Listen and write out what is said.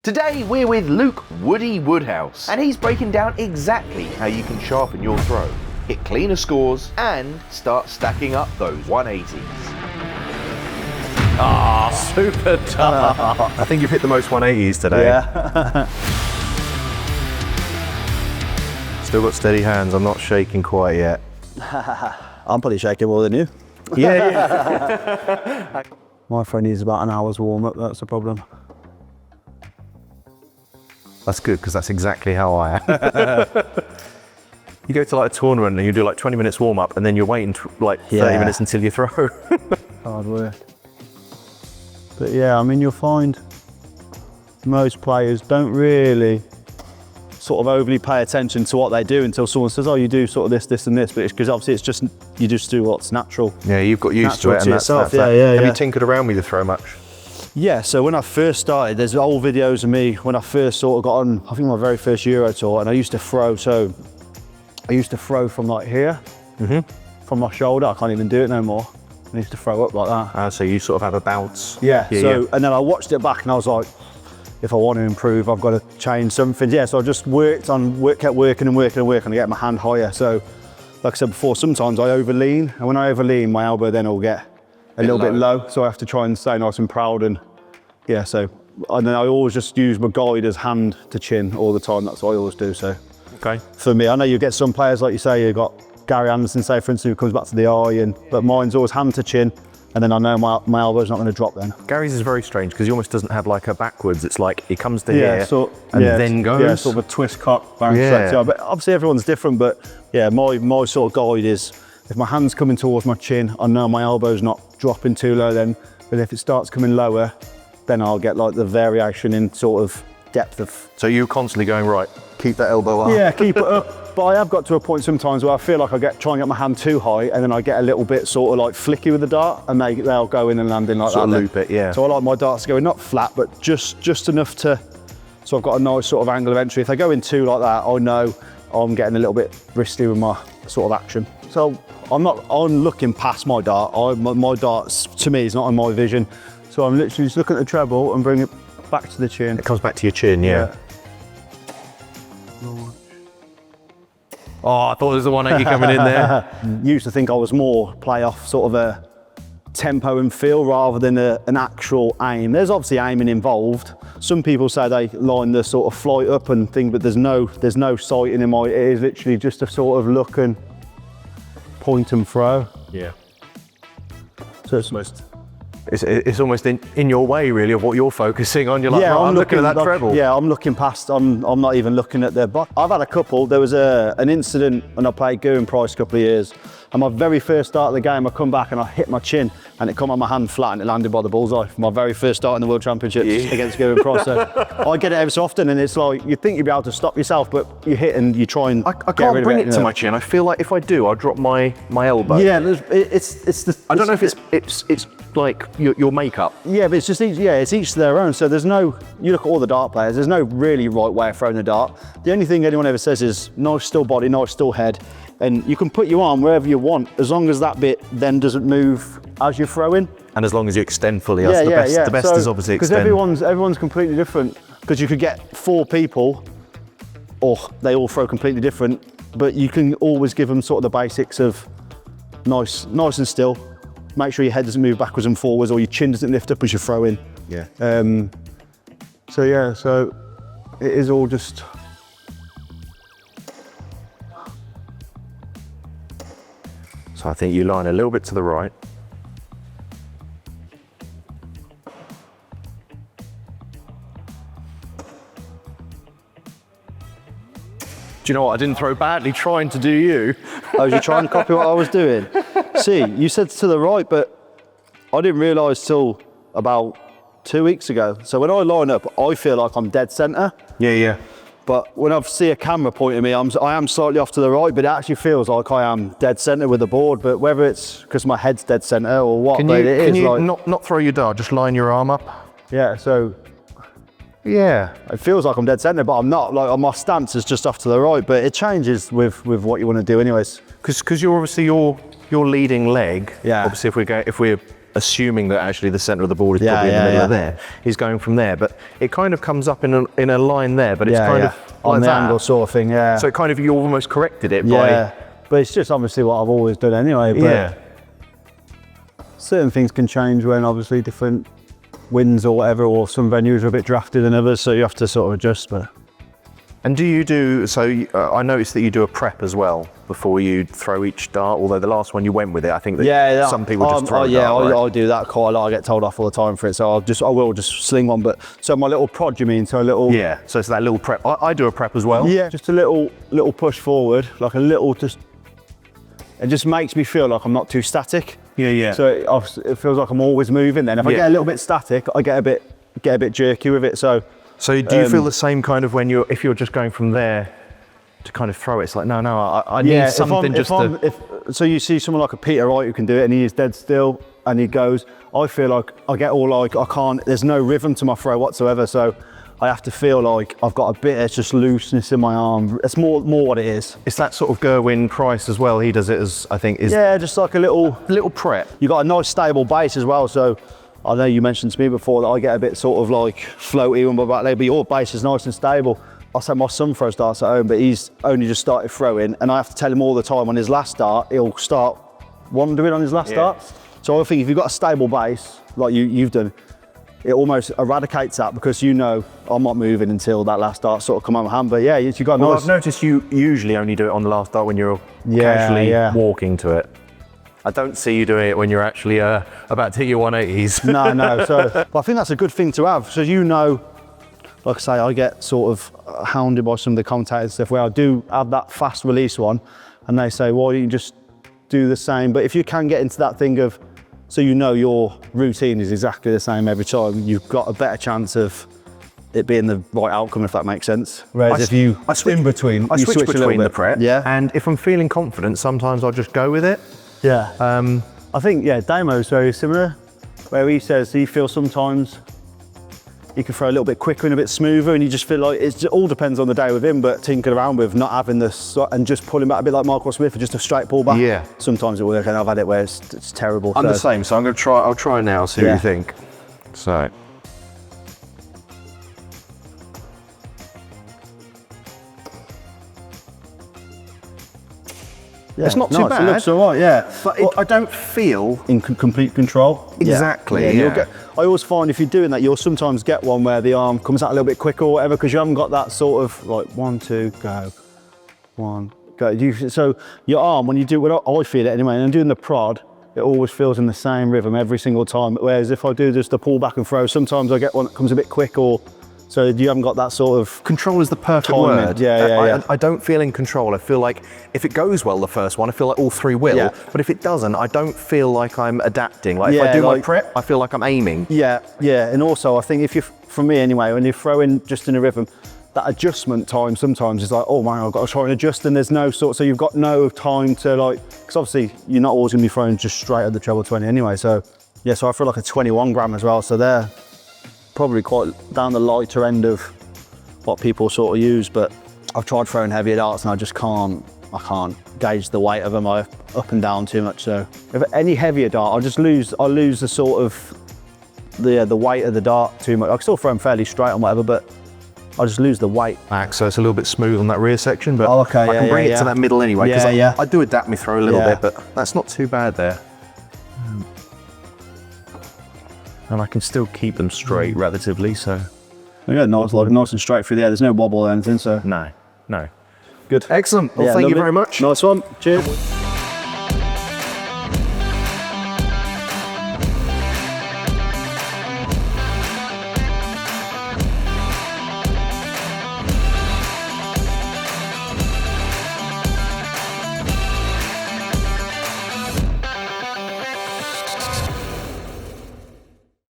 Today we're with Luke Woody Woodhouse, and he's breaking down exactly how you can sharpen your throw, hit cleaner scores, and start stacking up those 180s. Ah, super tough. I think you've hit the most 180s today. Yeah. Still got steady hands, I'm not shaking quite yet. I'm probably shaking more than you. Yeah. My friend needs about an hour's warm up, that's the problem. That's good, because that's exactly how I am. You go to like a tournament and you do like 20 minutes warm up and then you're waiting like 30 minutes until you throw. Hard work. But yeah, I mean, you'll find most players don't really sort of overly pay attention to what they do until someone says, oh, you do sort of this, this and this, but it's because obviously it's just, you just do what's natural. Yeah, you've got used to it, and that's yourself. that. Yeah. Have you tinkered around with the throw much? Yeah, so when I first started, there's old videos of me when I first sort of got on, I think my very first Euro tour, and I used to throw, from like here, from my shoulder. I can't even do it no more. I used to throw up like that. So you sort of have a bounce. Yeah, and then I watched it back and I was like, if I want to improve, I've got to change something. Yeah, so I just kept working and get my hand higher. So, like I said before, sometimes I overlean, and when I overlean, my elbow then will get a little bit low, so I have to try and stay nice and proud. And yeah, and then I always just use my guide as hand to chin all the time. That's what I always do. So, okay. For me, I know you get some players, like you say, you've got Gary Anderson, say for instance, who comes back to the eye, but mine's always hand to chin, and then I know my elbow's not going to drop then. Gary's is very strange because he almost doesn't have like a backwards. It's like he comes to here and yeah, then goes. Yeah, sort of a twist cock, bounce straight. Yeah, but obviously everyone's different. But yeah, my sort of guide is if my hand's coming towards my chin, I know my elbow's not dropping too low then. But if it starts coming lower, then I'll get like the variation in sort of depth of. So you're constantly going, right, keep that elbow up. Yeah, keep it up. But I have got to a point sometimes where I feel like try and get my hand too high, and then I get a little bit sort of like flicky with the dart, and they'll go in and land in like sort that. Of loop it, yeah. So I like my darts going not flat, but just enough to, so I've got a nice sort of angle of entry. If they go in too like that, I know I'm getting a little bit risky with my sort of action. So I'm looking past my dart. My darts, to me, is not on my vision. So I'm literally just looking at the treble and bring it back to the chin. It comes back to your chin, yeah. Oh, I thought there was a 180 coming in there. Used to think I was more play off sort of a tempo and feel rather than an actual aim. There's obviously aiming involved. Some people say they line the sort of flight up and thing, but there's no sighting in it is literally just a sort of look and point and throw. Yeah. So it's almost in your way really of what you're focusing on. You're like, I'm looking at that treble. Yeah, I'm looking past, I'm not even looking at the, I've had a couple. There was an incident when I played Goon Price a couple of years, and my very first start of the game, I come back and I hit my chin and it come on my hand flat and it landed by the bullseye. My very first start in the World Championships against Goon Price. So I get it every so often, and it's like, you think you'd be able to stop yourself, but you hit and you try and I can't bring it to my chin. I feel like if I do, I'll drop my elbow. Yeah, I don't know if it's like your makeup. Yeah, but it's just it's each to their own. So there's no, you look at all the dart players, there's no really right way of throwing the dart. The only thing anyone ever says is nice still body, nice still head, and you can put your arm wherever you want as long as that bit then doesn't move as you're throwing. And as long as you extend fully, that's the best. The best is obviously extend. Because everyone's completely different. Because you could get 4 people, or they all throw completely different, but you can always give them sort of the basics of nice and still. Make sure your head doesn't move backwards and forwards, or your chin doesn't lift up as you're throwing. Yeah. So it is all just. So I think you line a little bit to the right. Do you know what? I didn't throw badly trying to do you. Oh, was you trying to copy what I was doing? See, you said to the right, but I didn't realise till about 2 weeks ago. So when I line up, I feel like I'm dead centre. Yeah. But when I see a camera pointing me, I am slightly off to the right, but it actually feels like I am dead centre with the board. But whether it's because my head's dead centre or what, can you not throw your dart, just line your arm up? Yeah, so. Yeah, it feels like I'm dead centre, but I'm not. Like my stance is just off to the right, but it changes with what you want to do anyways. Because you're obviously your leading leg. Yeah. Obviously, if we're assuming that actually the centre of the board is Yeah, probably in the yeah, middle of yeah. there. He's going from there, but it kind of comes up in a line there, but it's kind of on like the that. angle sort of thing, yeah. So it kind of, you almost corrected it yeah, but it's just obviously what I've always done anyway. But yeah. certain things can change when obviously different winds or whatever, or some venues are a bit drafty than others, so you have to sort of adjust. But And do you do, so I noticed that you do a prep as well before you throw each dart, although the last one you went with it, I think that some people just throw a dart, right? I do that quite a lot. I get told off all the time for it, so I will just sling one. But so my little prod, you mean? So a little, Yeah, so it's that little prep. I do a prep as well. yeah, just a little push forward, like a little it just makes me feel like I'm not too static. Yeah. So it feels like I'm always moving. Then if I get a little bit static, I get a bit jerky with it. So do you feel the same kind of when if you're just going from there to kind of throw it? It's like, no, I need something so you see someone like a Peter Wright who can do it, and he is dead still, and he goes. I feel like I get all like I can't. There's no rhythm to my throw whatsoever. So I have to feel like I've got a bit of just looseness in my arm. It's more what it is. It's that sort of Gerwin Price as well. He does it as, I think, is Just like a little prep. You got a nice stable base as well. So I know you mentioned to me before that I get a bit sort of like floaty on my back leg, but your base is nice and stable. I say my son throws darts at home, but he's only just started throwing, and I have to tell him all the time on his last dart, he'll start wandering on his last dart. So I think if you've got a stable base, like you've done, it almost eradicates that, because you know I'm not moving until that last dart sort of come on my hand. But yeah, you got Well, nice. I've noticed you usually only do it on the last dart when you're casually walking to it. I don't see you doing it when you're actually about to hit your 180s. No. So, but I think that's a good thing to have. So you know, like I say, I get sort of hounded by some of the commentators and stuff where I do have that fast release one, and they say, well, you can just do the same. But if you can get into that thing of, so you know your routine is exactly the same every time, you've got a better chance of it being the right outcome, if that makes sense. Whereas if you switch between the prep, yeah. And if I'm feeling confident, sometimes I'll just go with it. Yeah. I think Damo's very similar, where he says he feels sometimes he can throw a little bit quicker and a bit smoother, and you just feel like it all depends on the day with him, but tinkering around with not having this and just pulling back a bit like Michael Smith or just a straight pull back. Yeah. Sometimes it works, and I've had it where it's terrible. I'm the same, so I'll try now, see what you think. So. Yeah, it's not too bad. It looks all right, yeah. But I don't feel in complete control. Exactly. I always find if you're doing that, you'll sometimes get one where the arm comes out a little bit quicker or whatever, because you haven't got that sort of like 1, 2, go, 1, go. So your arm, when you do what I feel it anyway, and I'm doing the prod, it always feels in the same rhythm every single time. Whereas if I do just the pull back and throw, sometimes I get one that comes a bit quick, or so you haven't got that sort of control is the perfect timing. word. Yeah. I don't feel in control. I feel like if it goes well the first one, I feel like all three will. Yeah. But if it doesn't, I don't feel like I'm adapting. Like if I do my prep, I feel like I'm aiming. Yeah. And also I think for me anyway, when you're throwing just in a rhythm, that adjustment time sometimes is like, oh man, I've got to try and adjust, and there's no so you've got no time to because obviously you're not always going to be throwing just straight at the treble 20 anyway. So I feel like a 21 gram as well. So they're probably quite down the lighter end of what people sort of use, but I've tried throwing heavier darts and I can't gauge the weight of them up and down too much. So if any heavier dart, I'll lose the sort of the weight of the dart too much. I can still throw them fairly straight and whatever, but I'll just lose the weight. Back, so it's a little bit smooth on that rear section, but I can bring it to that middle anyway, because I do adapt me throw a little bit, but that's not too bad there. And I can still keep them straight relatively, so. Yeah, nice and straight through there. There's no wobble or anything, so. No. Good. Excellent. Well, thank you very much. Nice one. Cheers.